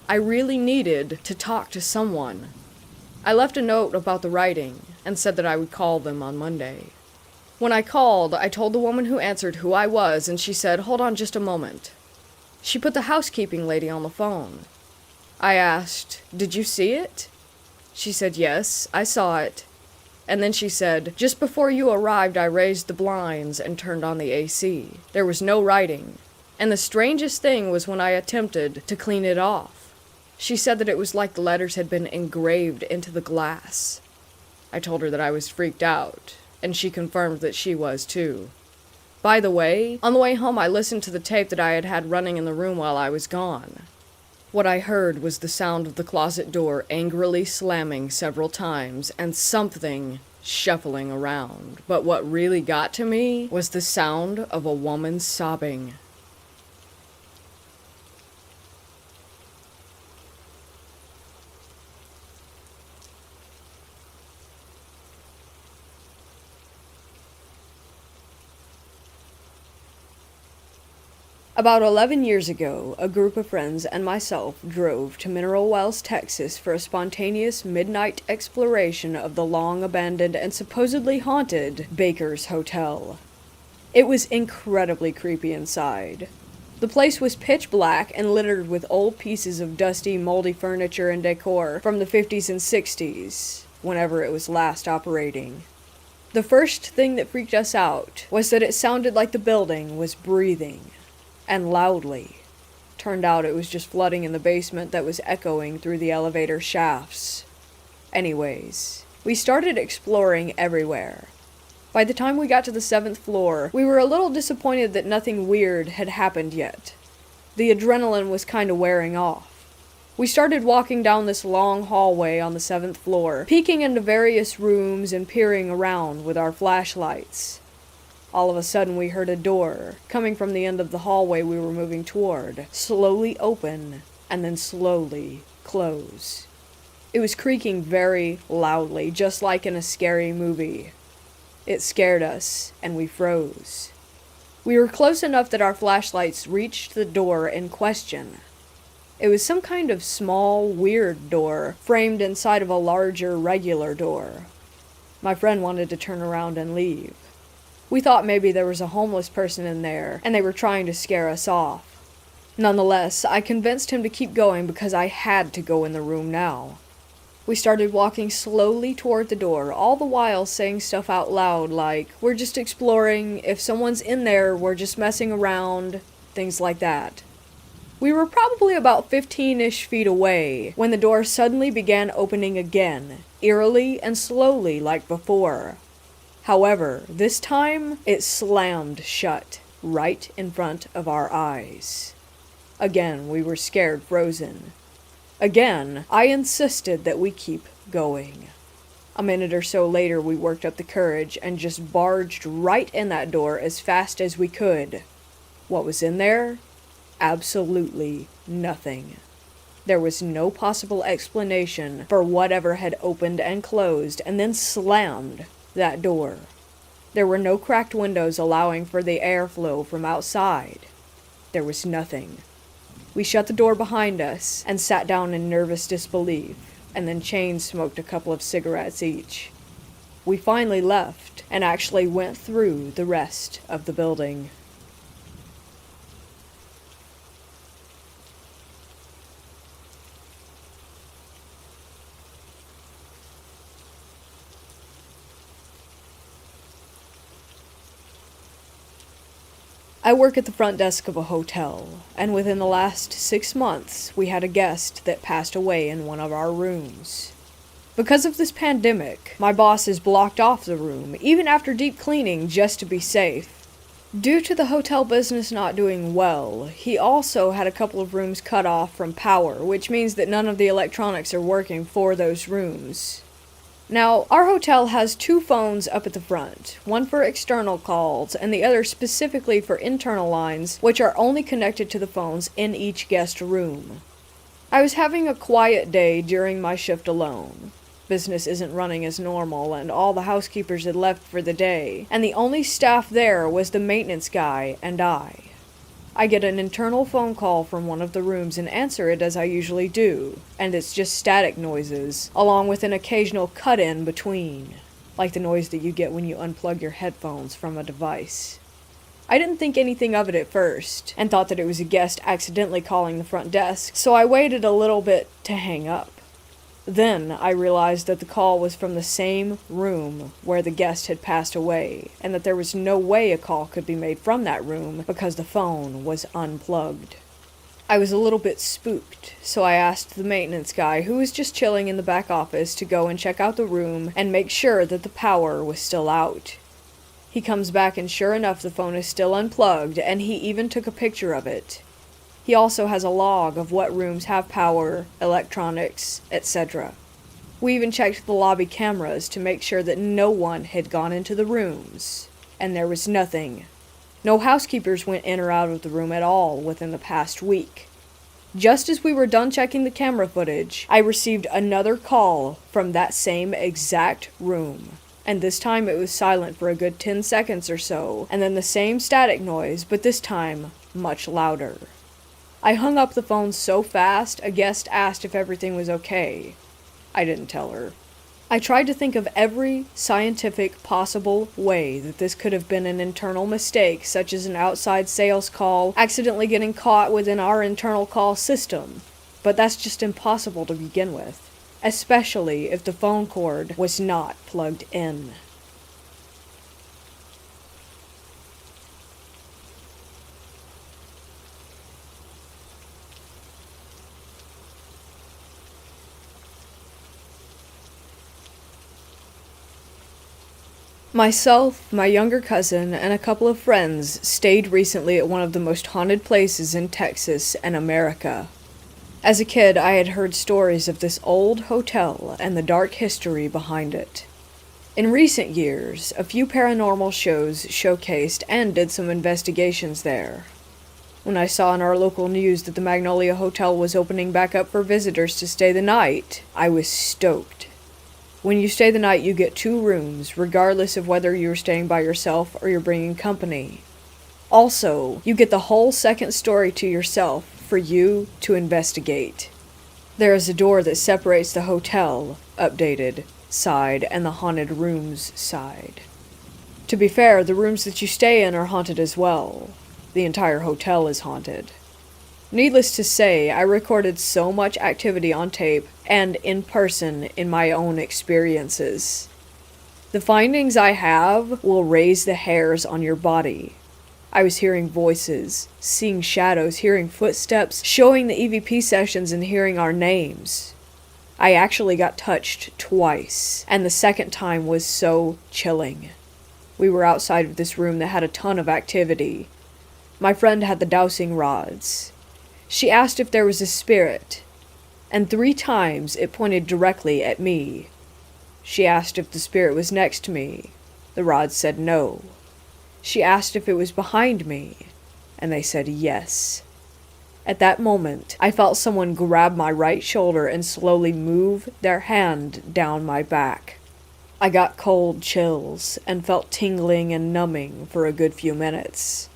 I really needed to talk to someone. I left a note about the writing and said that I would call them on Monday. When I called, I told the woman who answered who I was, and she said, "Hold on just a moment." She put the housekeeping lady on the phone. I asked, "Did you see it?" She said, "Yes, I saw it." And then she said, "Just before you arrived, I raised the blinds and turned on the AC. There was no writing. And the strangest thing was when I attempted to clean it off. She said that it was like the letters had been engraved into the glass." I told her that I was freaked out, and she confirmed that she was too. By the way, on the way home I listened to the tape that I had had running in the room while I was gone. What I heard was the sound of the closet door angrily slamming several times and something shuffling around. But what really got to me was the sound of a woman sobbing. About 11 years ago, a group of friends and myself drove to Mineral Wells, Texas for a spontaneous midnight exploration of the long-abandoned and supposedly haunted Baker's Hotel. It was incredibly creepy inside. The place was pitch black and littered with old pieces of dusty, moldy furniture and decor from the 50s and 60s, whenever it was last operating. The first thing that freaked us out was that it sounded like the building was breathing, and loudly. Turned out it was just flooding in the basement that was echoing through the elevator shafts. Anyways, we started exploring everywhere. By the time we got to the 7th floor, we were a little disappointed that nothing weird had happened yet. The adrenaline was kinda wearing off. We started walking down this long hallway on the 7th floor, peeking into various rooms and peering around with our flashlights. All of a sudden we heard a door, coming from the end of the hallway we were moving toward, slowly open and then slowly close. It was creaking very loudly, just like in a scary movie. It scared us, and we froze. We were close enough that our flashlights reached the door in question. It was some kind of small, weird door, framed inside of a larger, regular door. My friend wanted to turn around and leave. We thought maybe there was a homeless person in there, and they were trying to scare us off. Nonetheless, I convinced him to keep going because I had to go in the room now. We started walking slowly toward the door, all the while saying stuff out loud like, "We're just exploring, if someone's in there, we're just messing around," things like that. We were probably about 15-ish feet away when the door suddenly began opening again, eerily and slowly like before. However, this time it slammed shut, right in front of our eyes. Again, we were scared frozen. Again, I insisted that we keep going. A minute or so later, we worked up the courage and just barged right in that door as fast as we could. What was in there? Absolutely nothing. There was no possible explanation for whatever had opened and closed and then slammed that door. There were no cracked windows allowing for the airflow from outside. There was nothing. We shut the door behind us and sat down in nervous disbelief, and then chain smoked a couple of cigarettes each. We finally left and actually went through the rest of the building. I work at the front desk of a hotel, and within the last 6 months, we had a guest that passed away in one of our rooms. Because of this pandemic, my boss has blocked off the room, even after deep cleaning, just to be safe. Due to the hotel business not doing well, he also had a couple of rooms cut off from power, which means that none of the electronics are working for those rooms. Now, our hotel has 2 phones up at the front, one for external calls and the other specifically for internal lines, which are only connected to the phones in each guest room. I was having a quiet day during my shift alone. Business isn't running as normal, and all the housekeepers had left for the day, and the only staff there was the maintenance guy and I. I get an internal phone call from one of the rooms and answer it as I usually do, and it's just static noises, along with an occasional cut-in between, like the noise that you get when you unplug your headphones from a device. I didn't think anything of it at first, and thought that it was a guest accidentally calling the front desk, so I waited a little bit to hang up. Then I realized that the call was from the same room where the guest had passed away, and that there was no way a call could be made from that room because the phone was unplugged. I was a little bit spooked, so I asked the maintenance guy, who was just chilling in the back office, to go and check out the room and make sure that the power was still out. He comes back and sure enough the phone is still unplugged, and he even took a picture of it. He also has a log of what rooms have power, electronics, etc. We even checked the lobby cameras to make sure that no one had gone into the rooms, and there was nothing. No housekeepers went in or out of the room at all within the past week. Just as we were done checking the camera footage, I received another call from that same exact room. And this time it was silent for a good 10 seconds or so, and then the same static noise, but this time much louder. I hung up the phone so fast, a guest asked if everything was okay. I didn't tell her. I tried to think of every scientific possible way that this could have been an internal mistake, such as an outside sales call accidentally getting caught within our internal call system. But that's just impossible to begin with, especially if the phone cord was not plugged in. Myself, my younger cousin, and a couple of friends stayed recently at one of the most haunted places in Texas and America. As a kid, I had heard stories of this old hotel and the dark history behind it. In recent years, a few paranormal shows showcased and did some investigations there. When I saw in our local news that the Magnolia Hotel was opening back up for visitors to stay the night, I was stoked. When you stay the night, you get 2 rooms, regardless of whether you're staying by yourself or you're bringing company. Also, you get the whole second story to yourself for you to investigate. There is a door that separates the hotel, updated, side and the haunted rooms side. To be fair, the rooms that you stay in are haunted as well. The entire hotel is haunted. Needless to say, I recorded so much activity on tape and in person in my own experiences. The findings I have will raise the hairs on your body. I was hearing voices, seeing shadows, hearing footsteps, showing the EVP sessions and hearing our names. I actually got touched twice, and the second time was so chilling. We were outside of this room that had a ton of activity. My friend had the dowsing rods. She asked if there was a spirit, and 3 times it pointed directly at me. She asked if the spirit was next to me. The rods said no. She asked if it was behind me, and they said yes. At that moment, I felt someone grab my right shoulder and slowly move their hand down my back. I got cold chills and felt tingling and numbing for a good few minutes.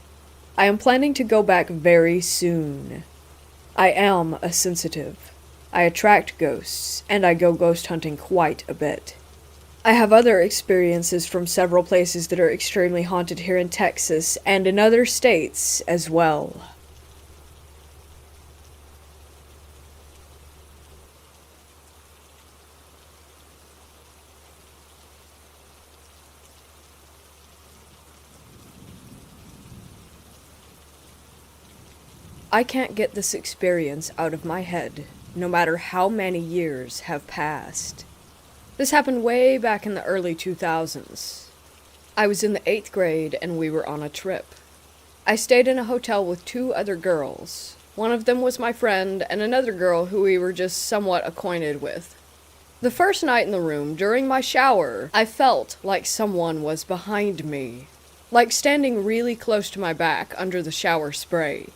I am planning to go back very soon. I am a sensitive. I attract ghosts, and I go ghost hunting quite a bit. I have other experiences from several places that are extremely haunted here in Texas and in other states as well. I can't get this experience out of my head, no matter how many years have passed. This happened way back in the early 2000s. I was in the 8th grade and we were on a trip. I stayed in a hotel with 2 other girls. One of them was my friend and another girl who we were just somewhat acquainted with. The first night in the room, during my shower, I felt like someone was behind me, like standing really close to my back under the shower spray.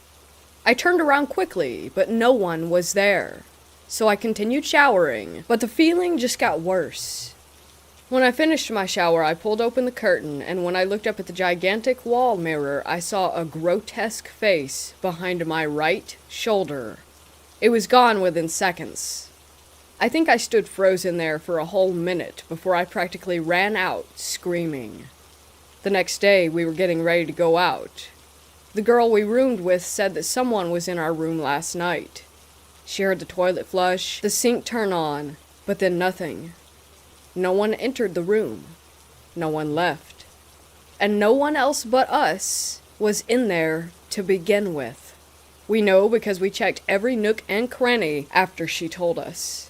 I turned around quickly, but no one was there. So I continued showering, but the feeling just got worse. When I finished my shower, I pulled open the curtain, and when I looked up at the gigantic wall mirror, I saw a grotesque face behind my right shoulder. It was gone within seconds. I think I stood frozen there for a whole minute before I practically ran out, screaming. The next day, we were getting ready to go out. The girl we roomed with said that someone was in our room last night. She heard the toilet flush, the sink turn on, but then nothing. No one entered the room. No one left. And no one else but us was in there to begin with. We know because we checked every nook and cranny after she told us.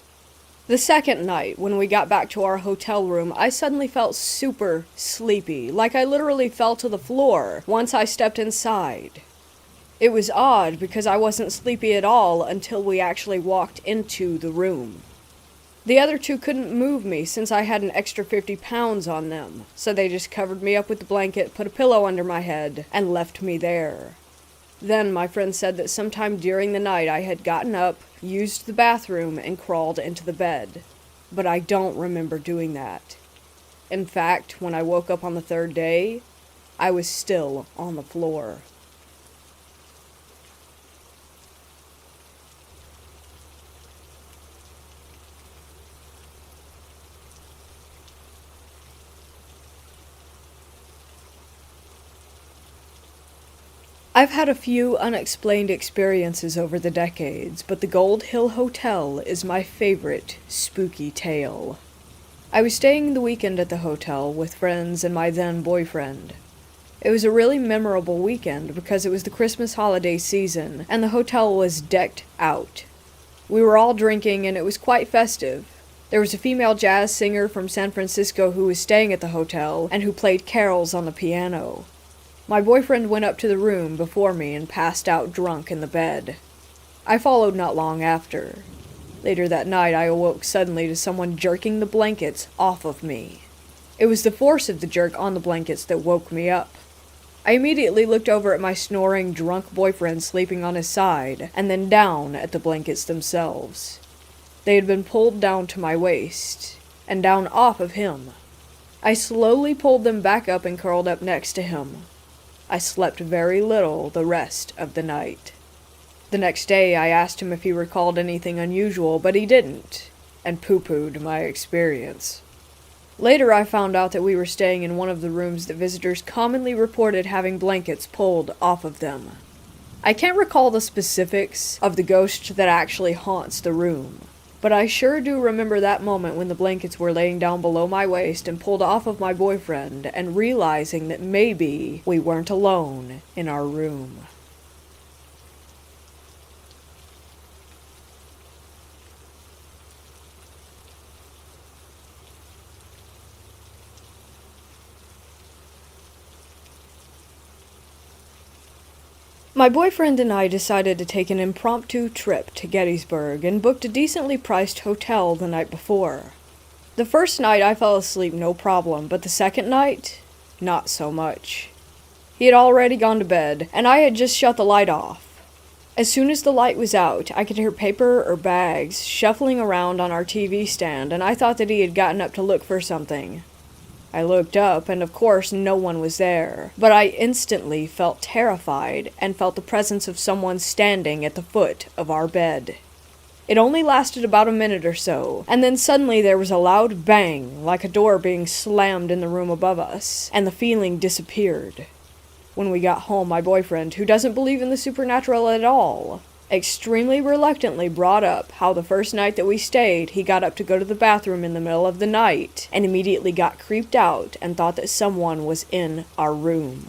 The second night, when we got back to our hotel room, I suddenly felt super sleepy, like I literally fell to the floor once I stepped inside. It was odd because I wasn't sleepy at all until we actually walked into the room. The other 2 couldn't move me since I had an extra 50 pounds on them, so they just covered me up with the blanket, put a pillow under my head, and left me there. Then my friend said that sometime during the night I had gotten up, used the bathroom, and crawled into the bed. But I don't remember doing that. In fact, when I woke up on the 3rd day, I was still on the floor. I've had a few unexplained experiences over the decades, but the Gold Hill Hotel is my favorite spooky tale. I was staying the weekend at the hotel with friends and my then boyfriend. It was a really memorable weekend because it was the Christmas holiday season and the hotel was decked out. We were all drinking and it was quite festive. There was a female jazz singer from San Francisco who was staying at the hotel and who played carols on the piano. My boyfriend went up to the room before me and passed out drunk in the bed. I followed not long after. Later that night, I awoke suddenly to someone jerking the blankets off of me. It was the force of the jerk on the blankets that woke me up. I immediately looked over at my snoring, drunk boyfriend sleeping on his side, and then down at the blankets themselves. They had been pulled down to my waist, and down off of him. I slowly pulled them back up and curled up next to him. I slept very little the rest of the night. The next day, I asked him if he recalled anything unusual, but he didn't, and poo-pooed my experience. Later, I found out that we were staying in one of the rooms that visitors commonly reported having blankets pulled off of them. I can't recall the specifics of the ghost that actually haunts the room, but I sure do remember that moment when the blankets were laying down below my waist and pulled off of my boyfriend, and realizing that maybe we weren't alone in our room. My boyfriend and I decided to take an impromptu trip to Gettysburg and booked a decently priced hotel the night before. The first night I fell asleep no problem, but the second night, not so much. He had already gone to bed, and I had just shut the light off. As soon as the light was out, I could hear paper or bags shuffling around on our TV stand, and I thought that he had gotten up to look for something. I looked up, and of course no one was there, but I instantly felt terrified and felt the presence of someone standing at the foot of our bed. It only lasted about a minute or so, and then suddenly there was a loud bang, like a door being slammed in the room above us, and the feeling disappeared. When we got home, my boyfriend, who doesn't believe in the supernatural at all, extremely reluctantly brought up how the first night that we stayed, he got up to go to the bathroom in the middle of the night and immediately got creeped out and thought that someone was in our room.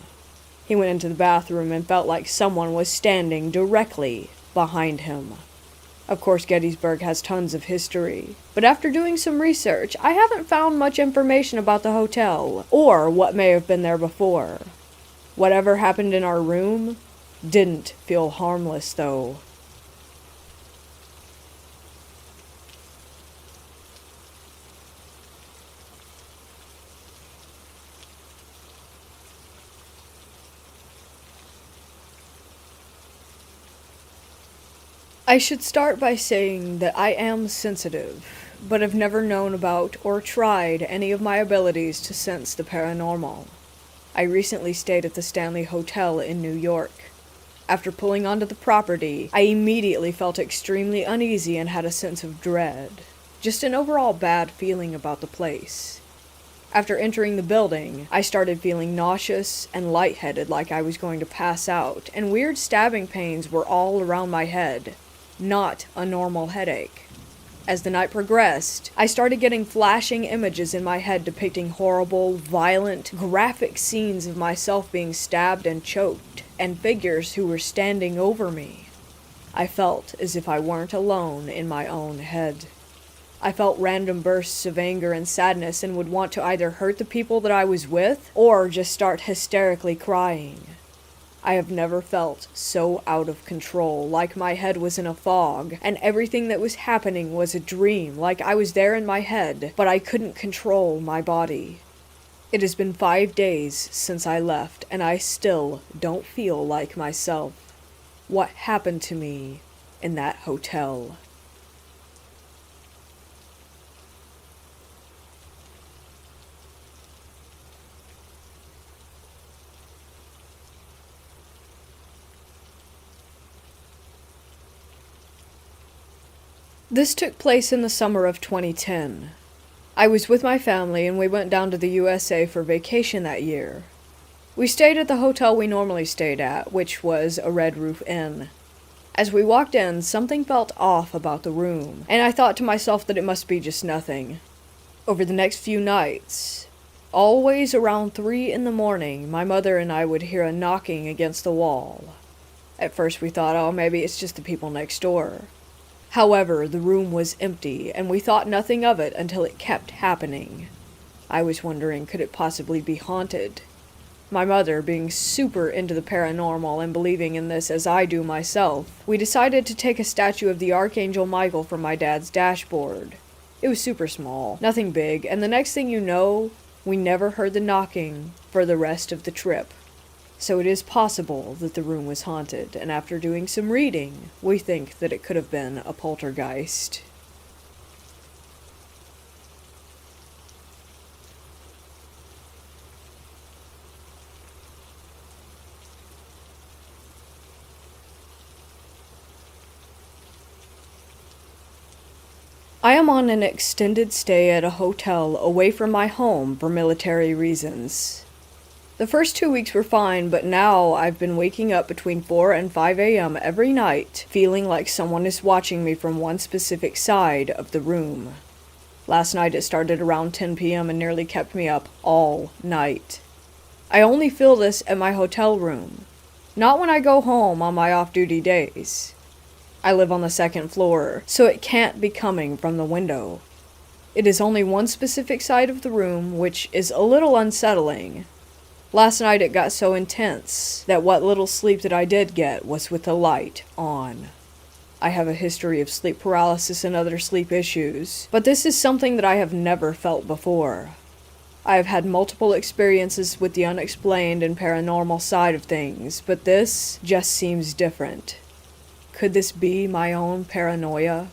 He went into the bathroom and felt like someone was standing directly behind him. Of course, Gettysburg has tons of history, but after doing some research, I haven't found much information about the hotel or what may have been there before. Whatever happened in our room didn't feel harmless, though. I should start by saying that I am sensitive, but have never known about or tried any of my abilities to sense the paranormal. I recently stayed at the Stanley Hotel in New York. After pulling onto the property, I immediately felt extremely uneasy and had a sense of dread. Just an overall bad feeling about the place. After entering the building, I started feeling nauseous and lightheaded like I was going to pass out, and weird stabbing pains were all around my head. Not a normal headache. As the night progressed, I started getting flashing images in my head depicting horrible, violent, graphic scenes of myself being stabbed and choked, and figures who were standing over me. I felt as if I weren't alone in my own head. I felt random bursts of anger and sadness and would want to either hurt the people that I was with, or just start hysterically crying. I have never felt so out of control, like my head was in a fog, and everything that was happening was a dream, like I was there in my head, but I couldn't control my body. It has been 5 days since I left, and I still don't feel like myself. What happened to me in that hotel? This took place in the summer of 2010. I was with my family and we went down to the USA for vacation that year. We stayed at the hotel we normally stayed at, which was a Red Roof Inn. As we walked in, something felt off about the room, and I thought to myself that it must be just nothing. Over the next few nights, always around 3 in the morning, my mother and I would hear a knocking against the wall. At first we thought, oh, maybe it's just the people next door. However, the room was empty, and we thought nothing of it until it kept happening. I was wondering, could it possibly be haunted? My mother, being super into the paranormal and believing in this as I do myself, we decided to take a statue of the Archangel Michael from my dad's dashboard. It was super small, nothing big, and the next thing you know, we never heard the knocking for the rest of the trip. So it is possible that the room was haunted, and after doing some reading, we think that it could have been a poltergeist. I am on an extended stay at a hotel away from my home for military reasons. The first 2 weeks were fine, but now I've been waking up between 4 and 5 a.m. every night, feeling like someone is watching me from one specific side of the room. Last night it started around 10 p.m. and nearly kept me up all night. I only feel this at my hotel room, not when I go home on my off-duty days. I live on the second floor, so it can't be coming from the window. It is only one specific side of the room, which is a little unsettling. Last night it got so intense that what little sleep that I did get was with the light on. I have a history of sleep paralysis and other sleep issues, but this is something that I have never felt before. I have had multiple experiences with the unexplained and paranormal side of things, but this just seems different. Could this be my own paranoia?